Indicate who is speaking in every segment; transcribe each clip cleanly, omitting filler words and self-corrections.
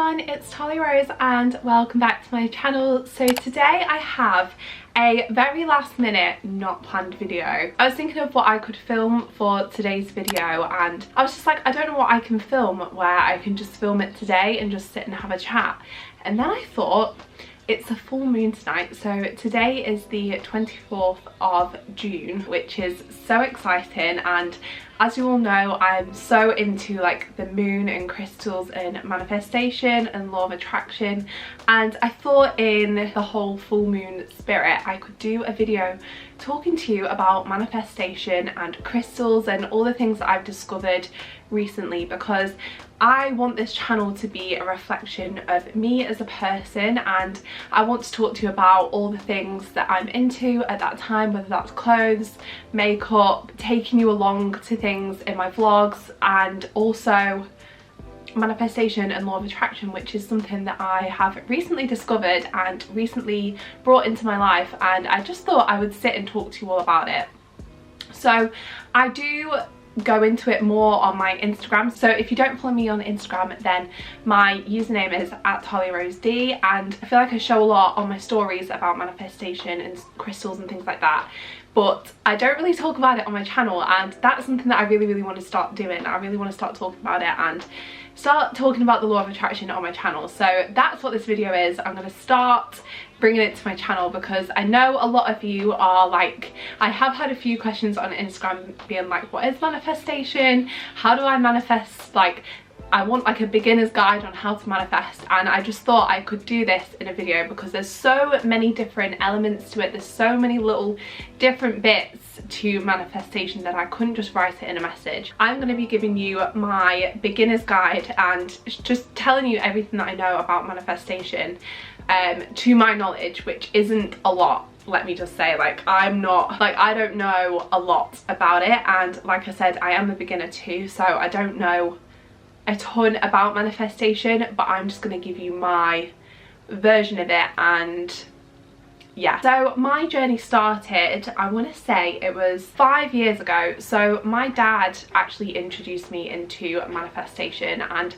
Speaker 1: everyone, it's Talia Rose and welcome back to my channel. So today I have a very last minute not planned video. I was thinking of what I could film for today's video and I was just like, I don't know what I can film where I can just film it today and just sit and have a chat. And then I thought, it's a full moon tonight, so today is the 24th of June, which is so exciting. And as you all know, I'm so into like the moon and crystals and manifestation and law of attraction, and I thought in the whole full moon spirit I could do a video talking to you about manifestation and crystals and all the things that I've discovered recently, because I want this channel to be a reflection of me as a person, and I want to talk to you about all the things that I'm into at that time, whether that's clothes, makeup, taking you along to things in my vlogs, and also manifestation and law of attraction, which is something that I have recently discovered and recently brought into my life, and I just thought I would sit and talk to you all about it. So I do go into it more on my Instagram, so if you don't follow me on Instagram then my username is @TaliaRoseD, and I feel like I show a lot on my stories about manifestation and crystals and things like that, but I don't really talk about it on my channel, and that's something that I really want to start doing. I really want to start talking about it and start talking about the law of attraction on my channel. So that's what this video is. I'm going to start bringing it to my channel because I know a lot of you are like, I have had a few questions on Instagram being like, what is manifestation? How do I manifest? Like, I want like a beginner's guide on how to manifest, and I just thought I could do this in a video because there's so many different elements to it. There's so many little different bits to manifestation that I couldn't just write it in a message. I'm going to be giving you my beginner's guide and just telling you everything that I know about manifestation to my knowledge, which isn't a lot. Let me just say, like, I don't know a lot about it, and like I said, I am a beginner too, so I don't know a ton about manifestation, but I'm just going to give you my version of it. And yeah, so my journey started, I want to say it was 5 years ago. So my dad actually introduced me into manifestation, and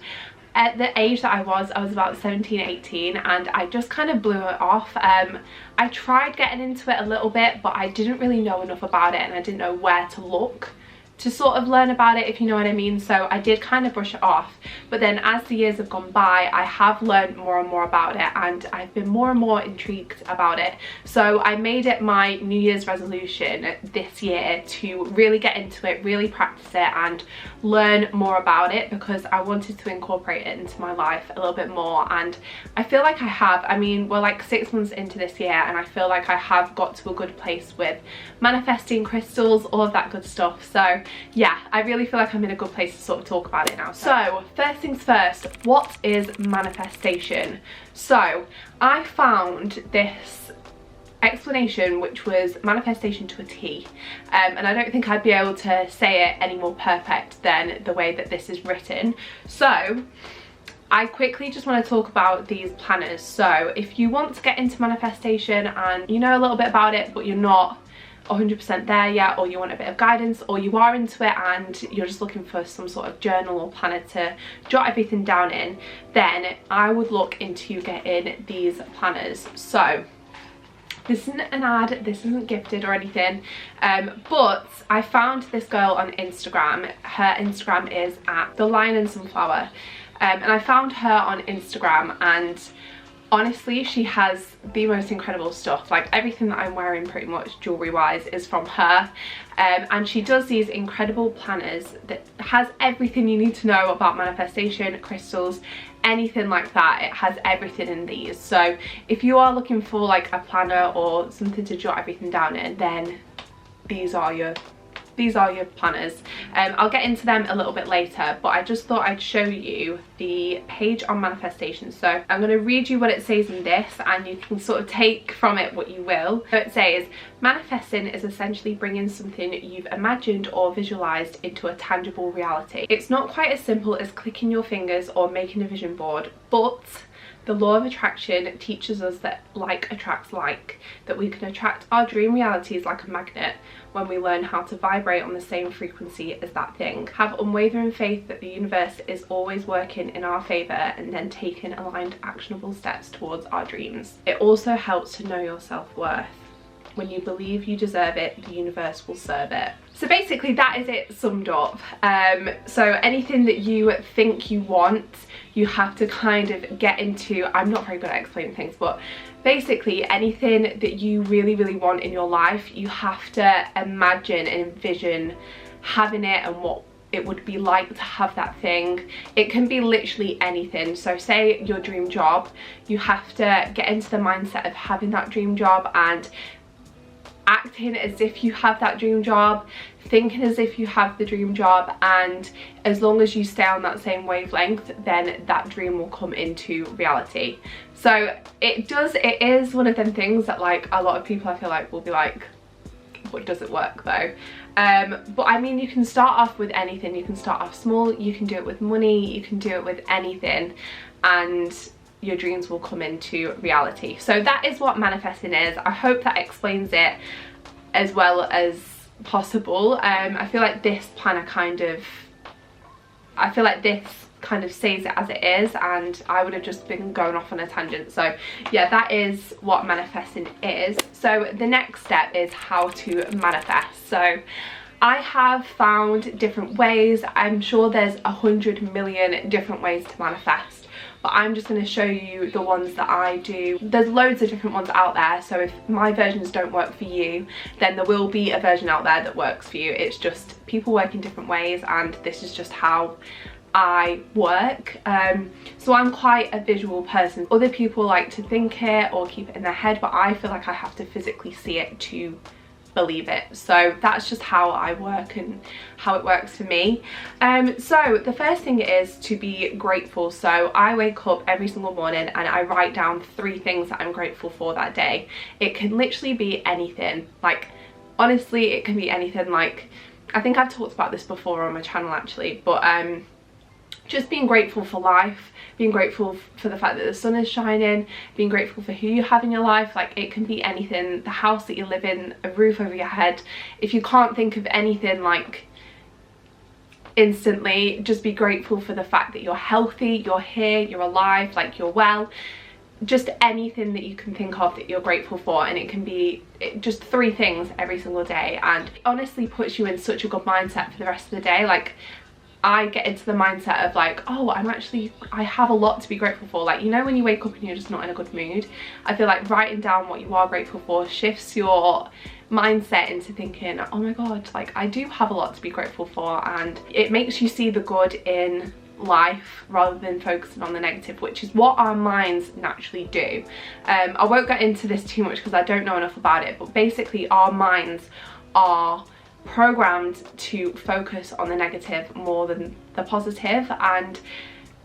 Speaker 1: at the age that I was about 17, 18, and I just kind of blew it off. I tried getting into it a little bit, but I didn't really know enough about it, and I didn't know where to look to sort of learn about it, if you know what I mean. So I did kind of brush it off, but then as the years have gone by, I have learned more and more about it, and I've been more and more intrigued about it. So I made it my New Year's resolution this year to really get into it, really practice it and learn more about it, because I wanted to incorporate it into my life a little bit more, and I feel like I have. I mean, we're like 6 months into this year and I feel like I have got to a good place with manifesting crystals, all of that good stuff. So yeah, I really feel like I'm in a good place to sort of talk about it now. So first things first, what is manifestation? So I found this explanation which was manifestation to a T, and I don't think I'd be able to say it any more perfect than the way that this is written. So I quickly just want to talk about these planners. So if you want to get into manifestation and you know a little bit about it but you're not 100% there yet, or you want a bit of guidance, or you are into it and you're just looking for some sort of journal or planner to jot everything down in, then I would look into getting these planners. So this isn't an ad, this isn't gifted or anything, but I found this girl on Instagram. Her Instagram is @The Lion and Sunflower, and I found her on Instagram, and honestly, she has the most incredible stuff. Like, everything that I'm wearing pretty much jewelry wise is from her, and she does these incredible planners that has everything you need to know about manifestation, crystals, anything like that. It has everything in these. So if you are looking for like a planner or something to jot everything down in, then these are your planners. I'll get into them a little bit later, but I just thought I'd show you the page on manifestation. So I'm going to read you what it says in this, and you can sort of take from it what you will. So it says, manifesting is essentially bringing something you've imagined or visualized into a tangible reality. It's not quite as simple as clicking your fingers or making a vision board, but The law of attraction teaches us that like attracts like, that we can attract our dream realities like a magnet when we learn how to vibrate on the same frequency as that thing. Have unwavering faith that the universe is always working in our favour, and then taking aligned actionable steps towards our dreams. It also helps to know your self-worth. When you believe you deserve it, the universe will serve it. So basically that is it summed up. So anything that you think you want, you have to kind of get into, I'm not very good at explaining things, but basically anything that you really, really want in your life, you have to imagine and envision having it and what it would be like to have that thing. It can be literally anything. So say your dream job, you have to get into the mindset of having that dream job and acting as if you have that dream job, thinking as if you have the dream job, and as long as you stay on that same wavelength, then that dream will come into reality. So it is one of them things that like a lot of people I feel like will be like, what does it work though? But I mean, you can start off with anything. You can start off small, you can do it with money, you can do it with anything, and your dreams will come into reality. So that is what manifesting is. I hope that explains it as well as possible. I feel like this planner kind of says it as it is, and I would have just been going off on a tangent. So yeah, that is what manifesting is. So the next step is how to manifest. So I have found different ways. I'm sure there's 100 million different ways to manifest, but I'm just going to show you the ones that I do. There's loads of different ones out there, so if my versions don't work for you, then there will be a version out there that works for you. It's just people work in different ways, and this is just how I work. So I'm quite a visual person. Other people like to think it or keep it in their head, but I feel like I have to physically see it to believe it. So that's just how I work and how it works for me. So the first thing is to be grateful. So I wake up every single morning and I write down 3 things that I'm grateful for that day. It can literally be anything. Like, honestly, it can be anything. Like, I think I've talked about this before on my channel actually, but just being grateful for life, being grateful for the fact that the sun is shining, being grateful for who you have in your life. Like, it can be anything. The house that you live in, a roof over your head. If you can't think of anything like instantly, just be grateful for the fact that you're healthy, you're here, you're alive, like you're well. Just anything that you can think of that you're grateful for, and it can be just 3 things every single day, and it honestly puts you in such a good mindset for the rest of the day. Like, I get into the mindset of like, oh, I have a lot to be grateful for. Like, you know, when you wake up and you're just not in a good mood, I feel like writing down what you are grateful for shifts your mindset into thinking, oh my god, like I do have a lot to be grateful for, and it makes you see the good in life rather than focusing on the negative, which is what our minds naturally do. I won't get into this too much because I don't know enough about it, but basically our minds are programmed to focus on the negative more than the positive, and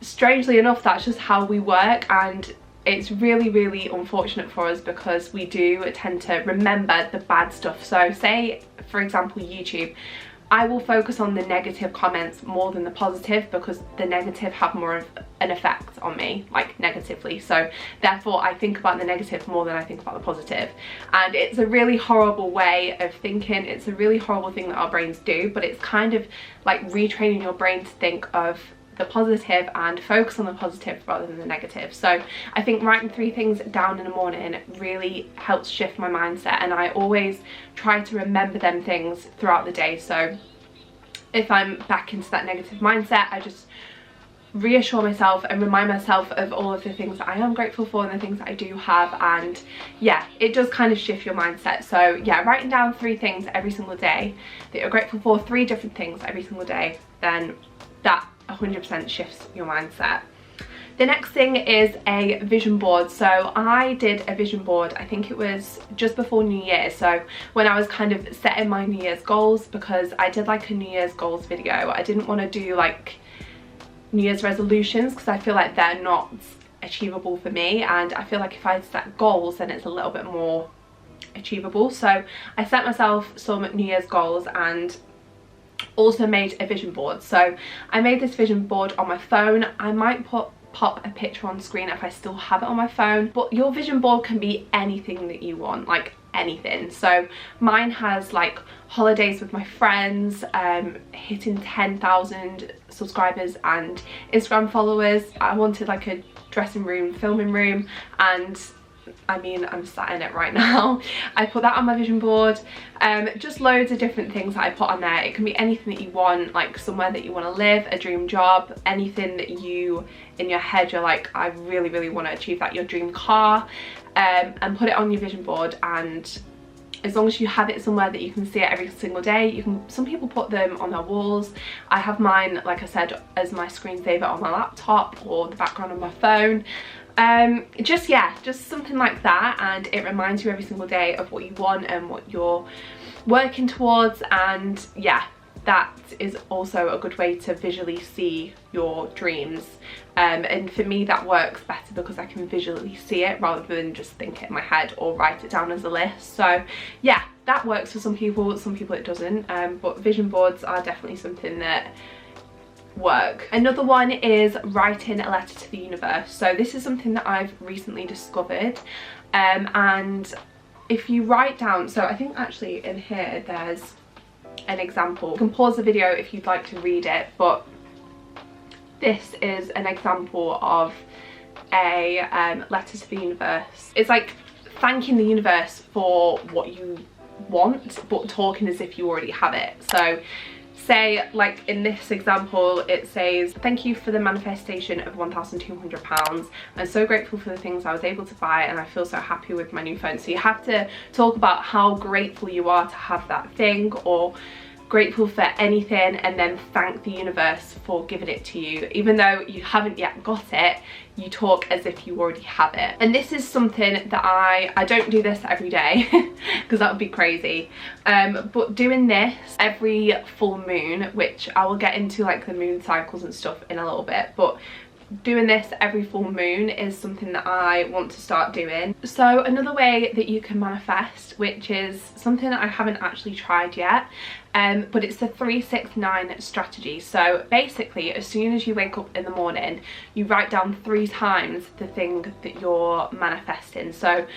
Speaker 1: strangely enough that's just how we work, and it's really, really unfortunate for us because we do tend to remember the bad stuff. So say for example YouTube, I will focus on the negative comments more than the positive because the negative have more of an effect on me, like negatively. So therefore I think about the negative more than I think about the positive. And it's a really horrible way of thinking. It's a really horrible thing that our brains do, but it's kind of like retraining your brain to think of the positive and focus on the positive rather than the negative. So I think writing 3 things down in the morning really helps shift my mindset, and I always try to remember them things throughout the day. So if I'm back into that negative mindset, I just reassure myself and remind myself of all of the things that I am grateful for and the things that I do have, and yeah, it does kind of shift your mindset. So yeah, writing down 3 things every single day that you're grateful for, 3 different things every single day, then that 100% shifts your mindset. The next thing is a vision board. So I did a vision board, I think it was just before New Year, so when I was kind of setting my New Year's goals, because I did like a New Year's goals video. I didn't want to do like New Year's resolutions because I feel like they're not achievable for me, and I feel like if I set goals then it's a little bit more achievable. So I set myself some New Year's goals and also made a vision board. So I made this vision board on my phone. I might put pop a picture on screen if I still have it on my phone. But your vision board can be anything that you want, like anything. So mine has like holidays with my friends, hitting 10,000 subscribers and Instagram followers. I wanted like a dressing room, filming room, and I mean, I'm sat in it right now. I put that on my vision board. Just loads of different things that I put on there. It can be anything that you want, like somewhere that you want to live, a dream job, anything that you, in your head, you're like, I really, really want to achieve that, your dream car, and put it on your vision board. And as long as you have it somewhere that you can see it every single day, you can, some people put them on their walls. I have mine, like I said, as my screensaver on my laptop or the background on my phone. Just something like that, and it reminds you every single day of what you want and what you're working towards. And yeah, that is also a good way to visually see your dreams, and for me that works better because I can visually see it rather than just think it in my head or write it down as a list. So yeah, that works for some people it doesn't, but vision boards are definitely something that work. Another one is writing a letter to the universe. So this is something that I've recently discovered, and if you write down, so I think actually in here there's an example. You can pause the video if you'd like to read it, but this is an example of a letter to the universe. It's like thanking the universe for what you want, but talking as if you already have it. So say, like in this example, it says, thank you for the manifestation of £1,200. I'm so grateful for the things I was able to buy, and I feel so happy with my new phone. So you have to talk about how grateful you are to have that thing, or grateful for anything, and then thank the universe for giving it to you. Even though you haven't yet got it, you talk as if you already have it. And this is something that I don't do this every day because that would be crazy, but doing this every full moon, which I will get into like the moon cycles and stuff in a little bit, but doing this every full moon is something that I want to start doing. So another way that you can manifest, which is something that I haven't actually tried yet, but it's the 369 strategy. So basically, as soon as you wake up in the morning, you write down 3 times the thing that you're manifesting. So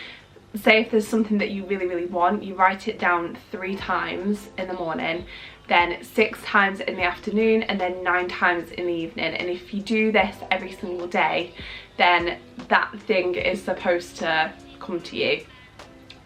Speaker 1: say if there's something that you really, really want, you write it down 3 times in the morning, then 6 times in the afternoon, and then 9 times in the evening. And if you do this every single day, then that thing is supposed to come to you,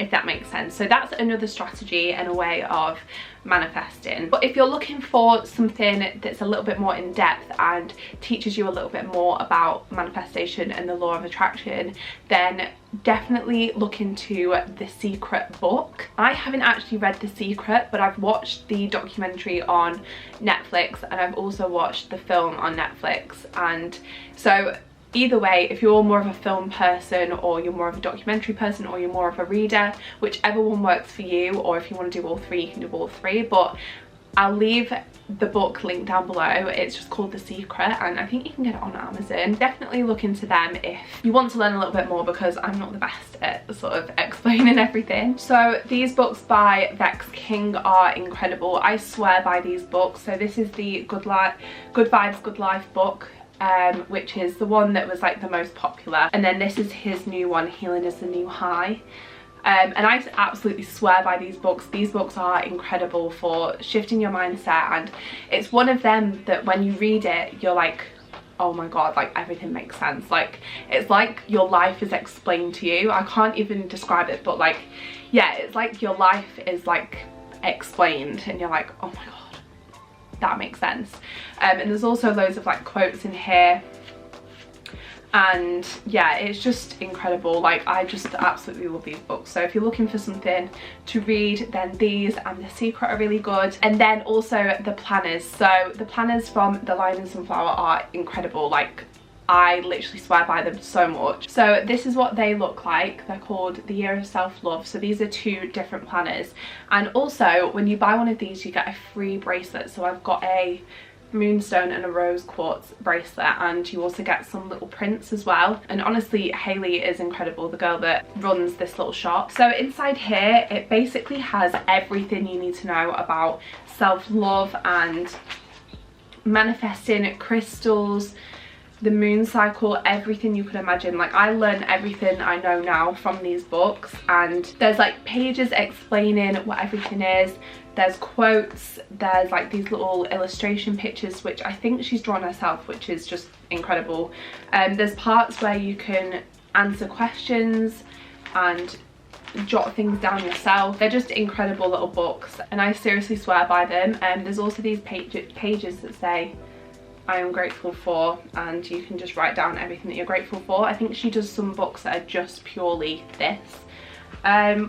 Speaker 1: if that makes sense. So that's another strategy and a way of manifesting. But if you're looking for something that's a little bit more in depth and teaches you a little bit more about manifestation and the law of attraction, then definitely look into The Secret book. I haven't actually read The Secret, but I've watched the documentary on Netflix, and I've also watched the film on Netflix. And so either way, if you're more of a film person, or you're more of a documentary person, or you're more of a reader, whichever one works for you, or if you want to do all 3, you can do all 3. But I'll leave the book link down below. It's just called The Secret, and I think you can get it on Amazon. Definitely look into them if you want to learn a little bit more, because I'm not the best at sort of explaining everything. So these books by Vex King are incredible. I swear by these books. So this is the Good Vibes, Good Life book, which is the one that was like the most popular, and then this is his new one, Healing is the New High. And I absolutely swear by these books. These books are incredible for shifting your mindset, and it's one of them that when you read it, you're like, oh my god, like everything makes sense. Like it's like your life is explained to you. I can't even describe it, but like, yeah, it's like your life is like explained, and you're like, oh my god, that makes sense. And there's also loads of like quotes in here, and yeah, it's just incredible. Like I just absolutely love these books. So if you're looking for something to read, then these and The Secret are really good. And then also the planners. So the planners from The Lion and Sunflower are incredible. Like I literally swear by them so much. So this is what they look like. They're called The Year of Self-Love. So these are 2 different planners, and also when you buy one of these you get a free bracelet. So I've got a moonstone and a rose quartz bracelet, and you also get some little prints as well. And honestly, Hayley is incredible, the girl that runs this little shop. So inside here it basically has everything you need to know about self-love and manifesting, crystals, the moon cycle, everything you could imagine. Like, I learned everything I know now from these books, and there's like pages explaining what everything is. There's quotes, there's like these little illustration pictures which I think she's drawn herself, which is just incredible. There's parts where you can answer questions and jot things down yourself. They're just incredible little books, and I seriously swear by them. There's also these pages that say I am grateful for, and you can just write down everything that you're grateful for. I think she does some books that are just purely this,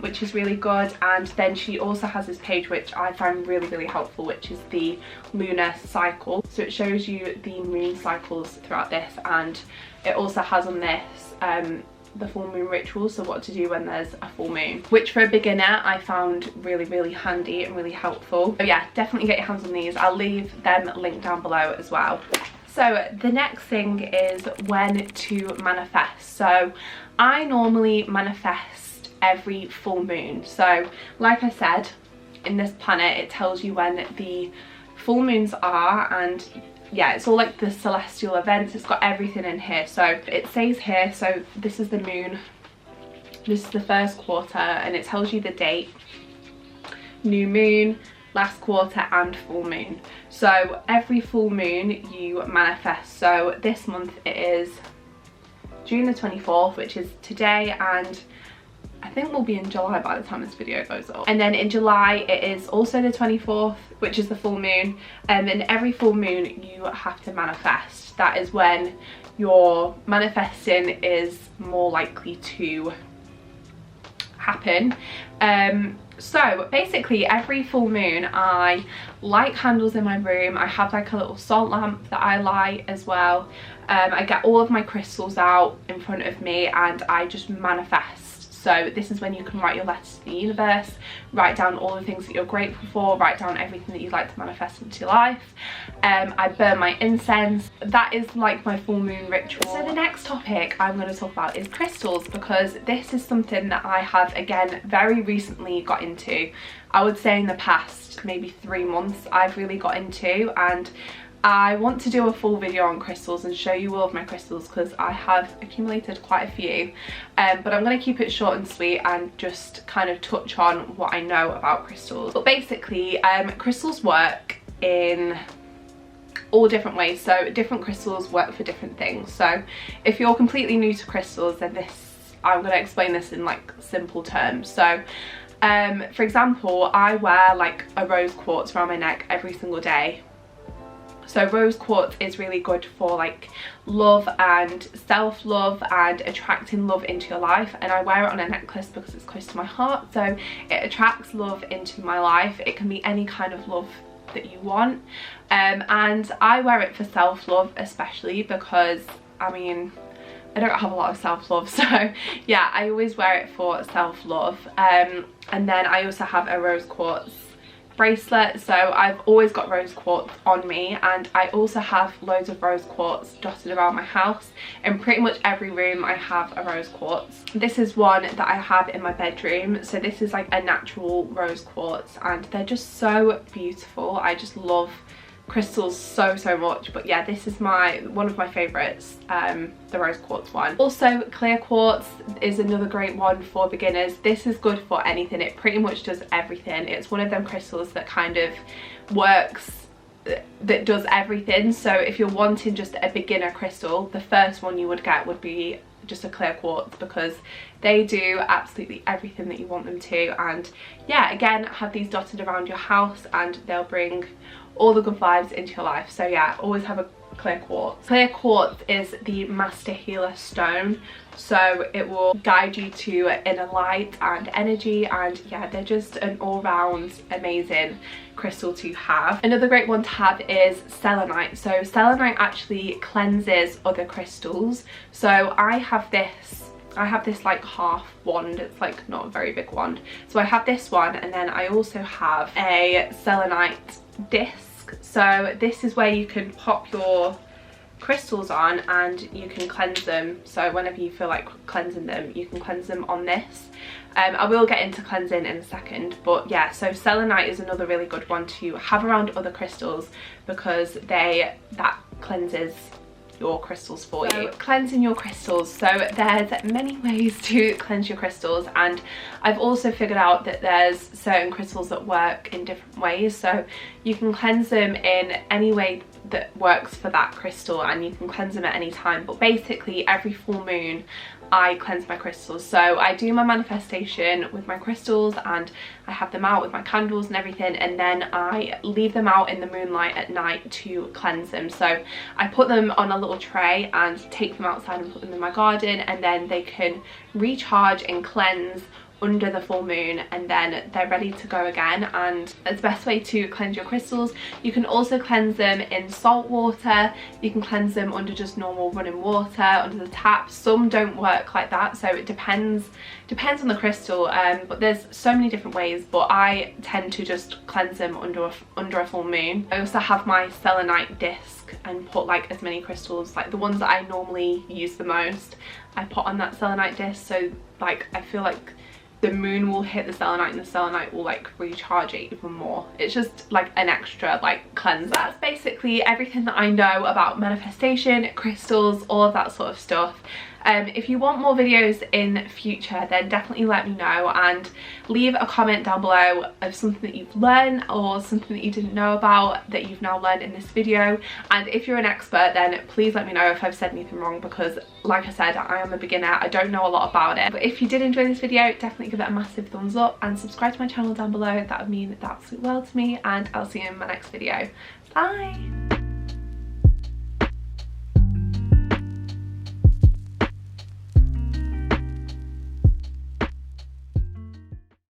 Speaker 1: which is really good. And then she also has this page which I find really helpful, which is the lunar cycle. So it shows you the moon cycles throughout this, and it also has on this the full moon ritual, so what to do when there's a full moon, which for a beginner I found really handy and really helpful. So yeah, definitely get your hands on these. I'll leave them linked down below as well. So the next thing is when to manifest. So I normally manifest every full moon. So like I said, in this planner it tells you when the full moons are, and yeah, it's all like the celestial events. It's got everything in here. So it says here, so this is the moon, this is the first quarter, and it tells you the date, new moon, last quarter, and full moon. So every full moon you manifest. So this month it is June the 24th, which is today, and I think we'll be in July by the time this video goes up. And then in July it is also the 24th, which is the full moon. And every full moon you have to manifest. That is when your manifesting is more likely to happen. So basically every full moon I light candles in my room. I have like a little salt lamp that I light as well. I get all of my crystals out in front of me and I just manifest. So this is when you can write your letters to the universe, write down all the things that you're grateful for, write down everything that you'd like to manifest into your life. I burn my incense. That is like my full moon ritual. So the next topic I'm going to talk about is crystals, because this is something that I have, again, very recently got into. I would say in the past maybe 3 months I've really got into, and I want to do a full video on crystals and show you all of my crystals because I have accumulated quite a few, but I'm going to keep it short and sweet and just kind of touch on what I know about crystals. But basically crystals work in all different ways, so different crystals work for different things. So if you're completely new to crystals, then I'm going to explain this in like simple terms. So for example, I wear like a rose quartz around my neck every single day. So rose quartz is really good for like love and self-love and attracting love into your life, and I wear it on a necklace because it's close to my heart, so it attracts love into my life. It can be any kind of love that you want, and I wear it for self-love especially because I mean I don't have a lot of self-love, so yeah, I always wear it for self-love. And then I also have a rose quartz bracelet, so I've always got rose quartz on me, and I also have loads of rose quartz dotted around my house. In pretty much every room I have a rose quartz. This is one that I have in my bedroom, so this is like a natural rose quartz and they're just so beautiful. I just love crystals so much, but yeah, this is one of my favorites, the rose quartz one. Also clear quartz is another great one for beginners. This is good for anything. It pretty much does everything. It's one of them crystals that kind of works, that does everything. So if you're wanting just a beginner crystal, the first one you would get would be just a clear quartz, because they do absolutely everything that you want them to. And yeah, again, have these dotted around your house and they'll bring all the good vibes into your life. So yeah, always have a clear quartz. Clear quartz is the master healer stone, so it will guide you to inner light and energy, and yeah, they're just an all-round amazing crystal to have. Another great one to have is selenite. So selenite actually cleanses other crystals. So I have this like half wand. It's like not a very big wand, so I have this one, and then I also have a selenite disc. So this is where you can pop your crystals on and you can cleanse them. So whenever you feel like cleansing them, you can cleanse them on this. I will get into cleansing in a second, but yeah, so selenite is another really good one to have around other crystals because that cleanses your crystals for you. Cleansing your crystals. So there's many ways to cleanse your crystals, and I've also figured out that there's certain crystals that work in different ways. So you can cleanse them in any way that works for that crystal, and you can cleanse them at any time, but basically every full moon I cleanse my crystals. So I do my manifestation with my crystals, and I have them out with my candles and everything, and then I leave them out in the moonlight at night to cleanse them. So I put them on a little tray and take them outside and put them in my garden, and then they can recharge and cleanse under the full moon, and then they're ready to go again. And it's the best way to cleanse your crystals. You can also cleanse them in salt water, you can cleanse them under just normal running water, under the tap. Some don't work like that, so it depends on the crystal, but there's so many different ways, but I tend to just cleanse them under a full moon. I also have my selenite disc and put like as many crystals, like the ones that I normally use the most, I put on that selenite disc, so like I feel like the moon will hit the selenite and the selenite will like recharge it even more. It's just like an extra like cleanser. That's basically everything that I know about manifestation, crystals, all of that sort of stuff. If you want more videos in future, then definitely let me know, and leave a comment down below of something that you've learned or something that you didn't know about that you've now learned in this video. And if you're an expert, then please let me know if I've said anything wrong, because like I said, I am a beginner, I don't know a lot about it. But if you did enjoy this video, definitely give it a massive thumbs up and subscribe to my channel down below. That would mean the absolute world to me, and I'll see you in my next video. Bye!